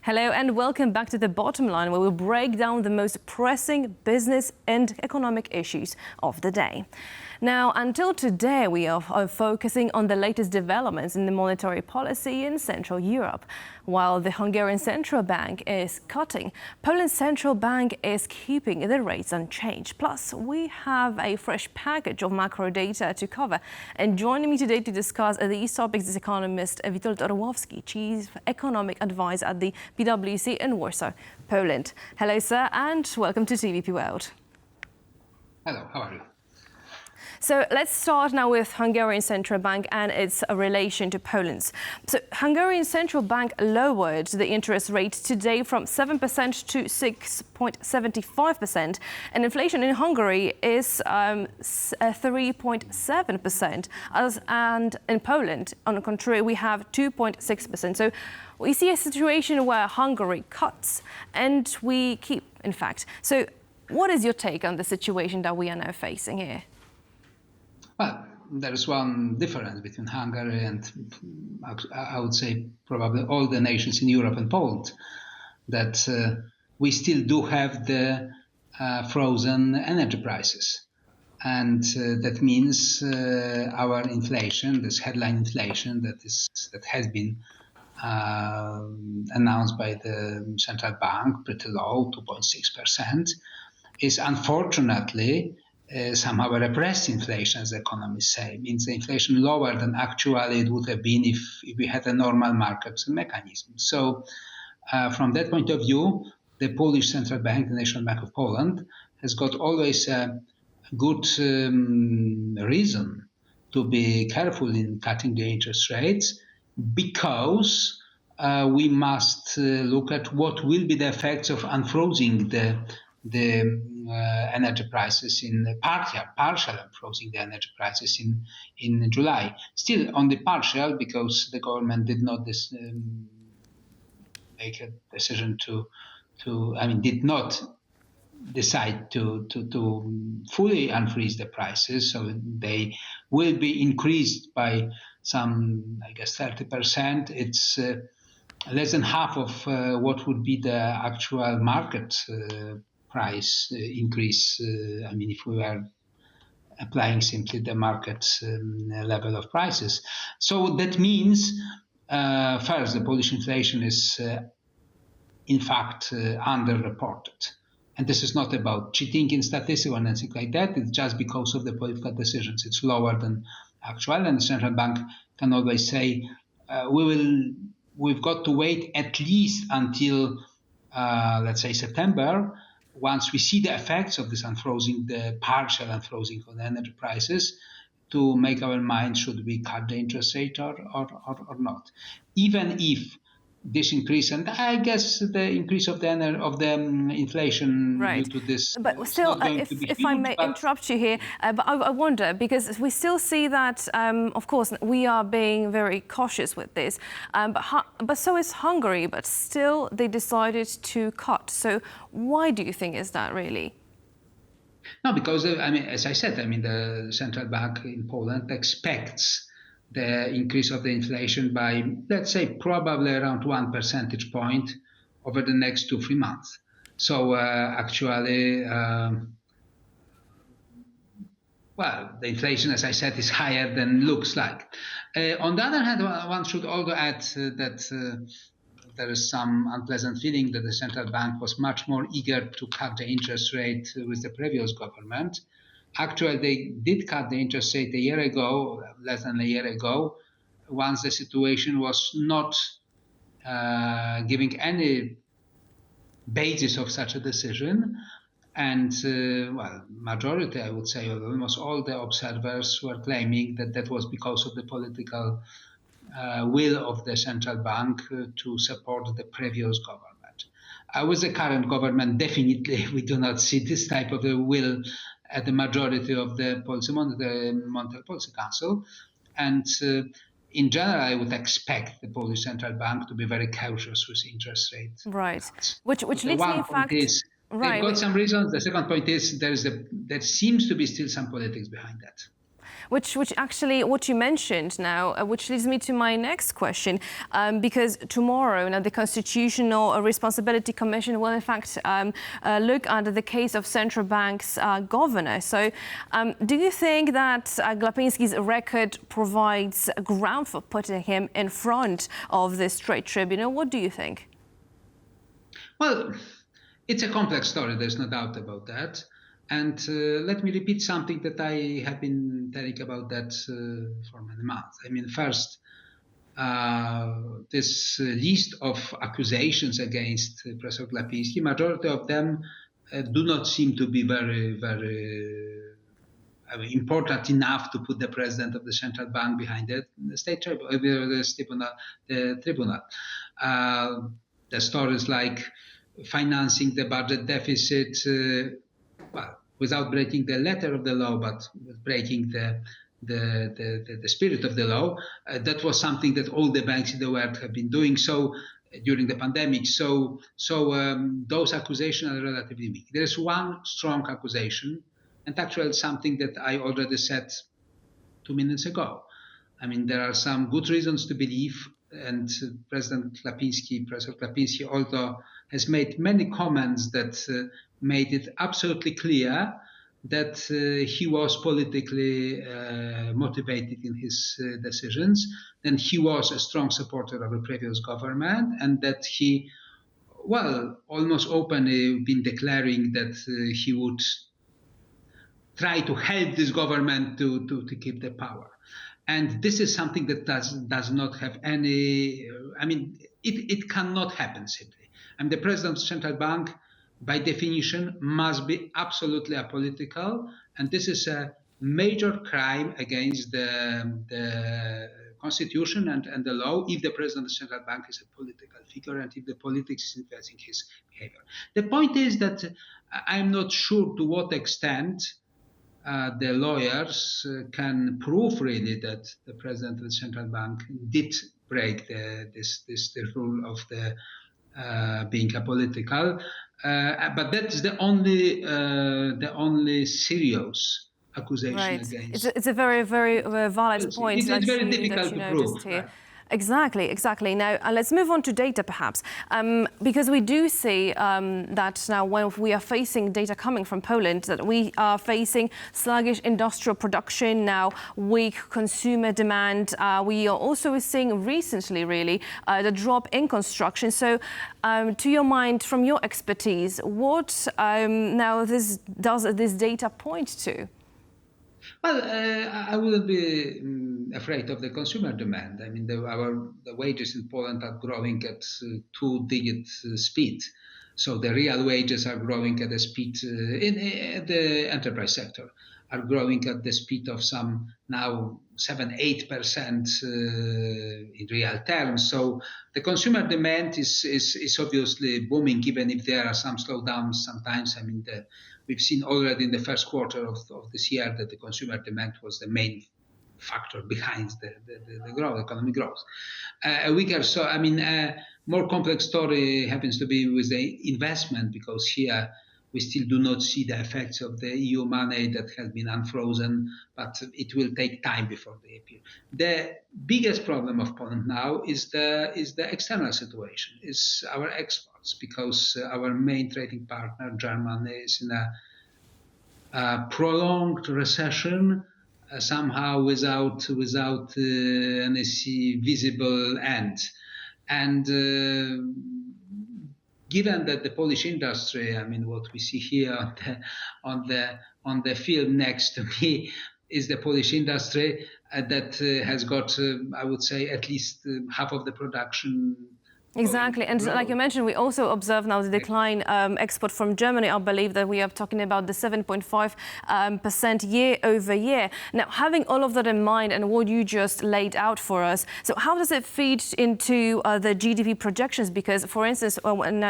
Hello and welcome back to The Bottom Line, where we'll break down the most pressing business and economic issues of the day. Now, until today, we are focusing on the latest developments in the monetary policy in Central Europe. While the Hungarian central bank is cutting, Poland's central bank is keeping the rates unchanged. Plus, we have a fresh package of macro data to cover. And joining me today to discuss these topics is economist Witold Orłowski, Chief Economic Advisor at the PwC in Warsaw, Poland. Hello, sir, and welcome to TVP World. Hello, how are you? So let's start now with Hungarian Central Bank and its relation to Poland's. So Hungarian Central Bank lowered the interest rate today from 7% to 6.75%, and inflation in Hungary is 3.7%. And in Poland, on the contrary, we have 2.6%. So we see a situation where Hungary cuts and we keep, in fact. So what is your take on the situation that we are now facing here? Well, there is one difference between Hungary and, I would say, probably all the nations in Europe and Poland, that we still do have the frozen energy prices. And that means our inflation, this headline inflation that has been announced by the central bank, pretty low, 2.6%, is unfortunately somehow a repressed inflation, as economists say. Means the inflation lower than actually it would have been if we had a normal market mechanism. So from that point of view, the Polish Central Bank, the National Bank of Poland, has got always a good reason to be careful in cutting the interest rates, because we must look at what will be the effects of unfrozen the energy prices in partial unfrozen the energy prices in July. Still on the partial, because the government did not make a decision did not decide to fully unfreeze the prices. So they will be increased by some, I guess, 30%. It's less than half of what would be the actual market price increase. If we were applying simply the market level of prices. So that means, first, the Polish inflation is in fact underreported. And this is not about cheating in statistics or anything like that. It's just because of the political decisions. It's lower than actual, and the central bank can always say, we've got to wait at least until, let's say, September, once we see the effects of this the partial unfrozen of the energy prices, to make our mind, should we cut the interest rate or not. Even if this increase, and I guess the increase of the inflation right. due to this, but still, if I may interrupt you here, but I wonder, because we still see that, of course, we are being very cautious with this, but so is Hungary, but still they decided to cut. So why do you think is that really? No, because, as I said, the central bank in Poland expects the increase of the inflation by, let's say, probably around 1 percentage point over the next 2-3 months. So actually, the inflation, as I said, is higher than looks like. On the other hand, one should also add that there is some unpleasant feeling that the central bank was much more eager to cut the interest rate with the previous government. Actually, they did cut the interest rate a year ago, less than a year ago, once the situation was not giving any basis of such a decision. And, majority, I would say, almost all the observers were claiming that that was because of the political will of the central bank to support the previous government. With the current government, definitely we do not see this type of a will at the majority of the Monetary Policy Council. And in general, I would expect the Polish Central Bank to be very cautious with interest rates. Right. Which leads me, in fact... They've got some reasons. The second point is there seems to be still some politics behind that. which actually what you mentioned now, which leads me to my next question, because tomorrow now the Constitutional Responsibility Commission will in fact look at the case of central bank's governor. So do you think that Glapiński's record provides ground for putting him in front of this trade tribunal? What do you think? Well, it's a complex story, there's no doubt about that. And let me repeat something that I have been telling about that for many months. I mean, first, this list of accusations against Professor Glapiński, majority of them do not seem to be very, very important enough to put the president of the central bank behind it, the tribunal. The stories like financing the budget deficit, without breaking the letter of the law, but breaking the spirit of the law. That was something that all the banks in the world have been doing so during the pandemic. So those accusations are relatively weak. There is one strong accusation, and actually something that I already said 2 minutes ago. I mean, there are some good reasons to believe, and President Glapiński, Professor Glapiński, although has made many comments that made it absolutely clear that he was politically motivated in his decisions, then he was a strong supporter of the previous government, and that he, almost openly been declaring that he would try to help this government to keep the power. And this is something that does not have any, it cannot happen simply. And the president of the central bank, by definition, must be absolutely apolitical. And this is a major crime against the constitution and the law if the president of the central bank is a political figure and if the politics is influencing his behavior. The point is that I'm not sure to what extent the lawyers can prove really that the president of the central bank did break the rule of the being apolitical, but that's the only serious accusation against. It's a very, very valid point. It's very difficult to prove. Exactly. Now, let's move on to data, perhaps, because we do see that now when we are facing data coming from Poland, that we are facing sluggish industrial production, now weak consumer demand. We are also seeing recently, really, the drop in construction. So, to your mind, from your expertise, what now does this data point to? Well, I wouldn't be afraid of the consumer demand. I mean, the wages in Poland are growing at two-digit speed. So the real wages are growing at a speed in the enterprise sector are growing at the speed of some now 7-8% in real terms. So the consumer demand is obviously booming, even if there are some slowdowns sometimes. I mean, we've seen already in the first quarter of this year that the consumer demand was the main factor behind the growth, economic growth. A more complex story happens to be with the investment, because here we still do not see the effects of the EU money that has been unfrozen, but it will take time before they appear. The biggest problem of Poland now is the external situation, is our exports, because our main trading partner, Germany, is in a prolonged recession, somehow without any visible end. And given that the Polish industry, I mean, what we see here on the film next to me is the Polish industry that has got, I would say, at least half of the production. Exactly. And like you mentioned, we also observe now the decline export from Germany. I believe that we are talking about the 7.5% year over year. Now, having all of that in mind and what you just laid out for us, so how does it feed into the GDP projections? Because, for instance,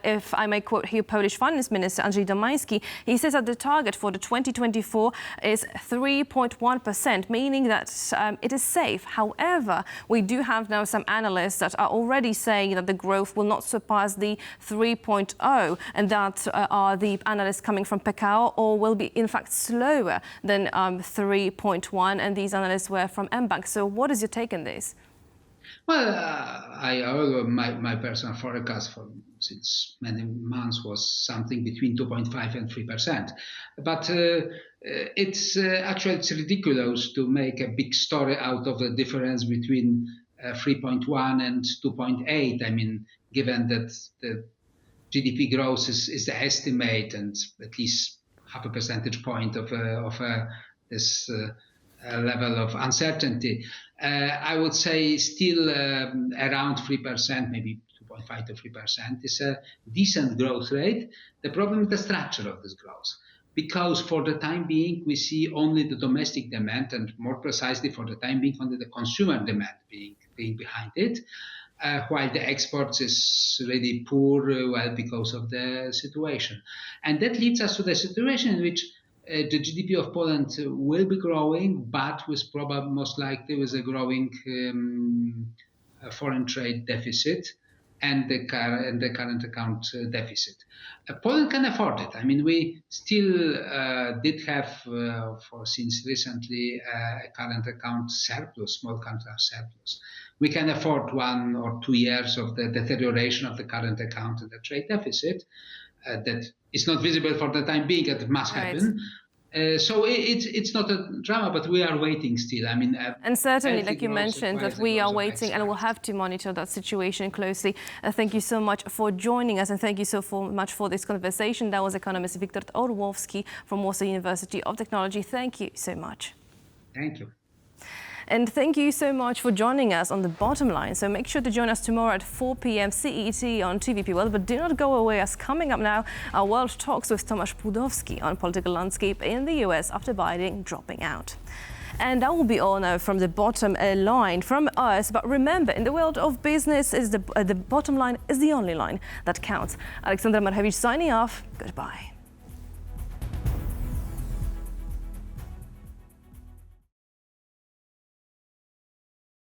if I may quote here Polish Finance Minister Andrzej Domański, he says that the target for the 2024 is 3.1%, meaning that it is safe. However, we do have now some analysts that are already saying that the growth growth will not surpass the 3.0, and that are the analysts coming from PKO, or will be in fact slower than 3.1, and these analysts were from mBank. So what is your take on this? Well, my personal forecast for since many months was something between 2.5 and 3%. But it's ridiculous to make a big story out of the difference between 3.1 and 2.8. I mean, given that the GDP growth is the estimate, and at least half a percentage point of this level of uncertainty, I would say still around 3%, maybe 2.5 to 3% is a decent growth rate. The problem is the structure of this growth, because for the time being we see only the domestic demand, and more precisely for the time being only the consumer demand being behind it, while the exports is really poor, because of the situation. And that leads us to the situation in which the GDP of Poland will be growing, but with probably most likely with a growing foreign trade deficit and the current account deficit. Poland can afford it. I mean, we still did have, since recently, a current account surplus, small current account surplus. We can afford 1 or 2 years of the deterioration of the current account and the trade deficit. That is not visible for the time being, it must happen. So it's not a drama, but we are waiting still. I mean, and certainly, like you mentioned, that we are waiting, and we'll have to monitor that situation closely. Thank you so much for joining us, and thank you so much for this conversation. That was economist Witold Orłowski from Warsaw University of Technology. Thank you so much. Thank you. And thank you so much for joining us on The Bottom Line. So make sure to join us tomorrow at 4 p.m. CET on TVP World. But do not go away, as coming up now, our World Talks with Tomasz Pudowski on political landscape in the US after Biden dropping out. And that will be all now from The Bottom Line from us. But remember, in the world of business, the bottom line is the only line that counts. Alexandra Marchewicz signing off. Goodbye.